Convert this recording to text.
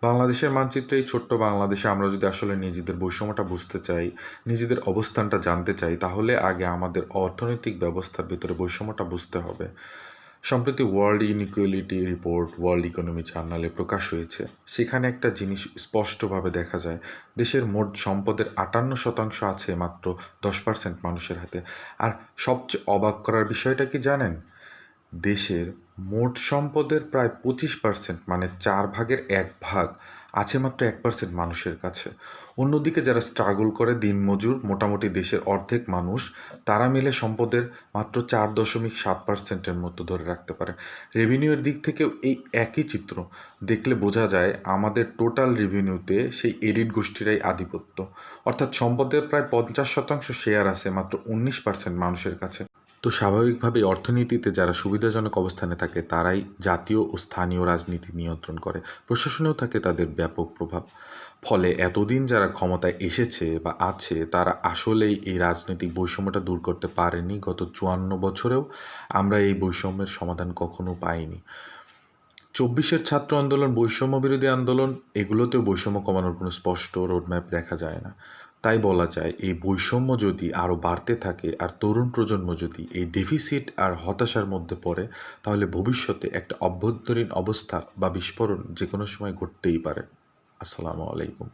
বাংলাদেশের মানচিত্রে এই ছোট্ট বাংলাদেশে আমরা যদি আসলে নিজেদের বৈষম্যটা বুঝতে চাই, নিজেদের অবস্থানটা জানতে চাই, তাহলে আগে আমাদের অর্থনৈতিক ব্যবস্থার ভেতরে বৈষম্যটা বুঝতে হবে। সম্প্রতি world inequality report world economy জার্নালে প্রকাশ হয়েছে। সেখানে একটা জিনিস স্পষ্টভাবে দেখা যায়, দেশের মোট সম্পদের 58% আছে মাত্র 10% মানুষের হাতে। আর সবচেয়ে অবাক করার বিষয়টা কি জানেন? দেশের মোট সম্পদের প্রায় 25% মানে 1/4 আছে মাত্র 1% মানুষের কাছে। অন্যদিকে যারা স্ট্রাগল করে দিনমজুর, মোটামুটি দেশের অর্ধেক মানুষ, তারা মিলে সম্পদের মাত্র 4.7%-এর মতো ধরে রাখতে পারে। রেভিনিউয়ের দিক থেকেও এই একই চিত্র। দেখলে বোঝা যায় আমাদের টোটাল রেভিনিউতে সেই এলিট গোষ্ঠীরাই আধিপত্য। অর্থাৎ সম্পদের প্রায় 50% শেয়ার আছে মাত্র 19% মানুষের কাছে। তো স্বাভাবিকভাবেই অর্থনীতিতে যারা সুবিধাজনক অবস্থানে থাকে তারাই জাতীয় ও স্থানীয় রাজনীতি নিয়ন্ত্রণ করে। প্রশাসনেও থাকে তাদের ব্যাপক প্রভাব। ফলে এতদিন যারা ক্ষমতায় এসেছে বা আছে তারা আসলেই এই রাজনৈতিক বৈষম্যটা দূর করতে পারেনি। গত 54 বছরেও আমরা এই বৈষম্যের সমাধান কখনো পাইনি। 24-এর ছাত্র আন্দোলন, বৈষম্য বিরোধী আন্দোলন, এগুলোতেও বৈষম্য কমানোর কোনো স্পষ্ট রোডম্যাপ দেখা যায় না। তাই বলা যায় এই বৈষম্য যদি আরও বাড়তে থাকে আর তরুণ প্রজন্ম যদি এই ডেফিসিট আর হতাশার মধ্যে পড়ে, তাহলে ভবিষ্যতে একটা অভ্যন্তরীণ অবস্থা বা বিস্ফোরণ যে কোনো সময় ঘটতেই পারে। আসসালামু আলাইকুম।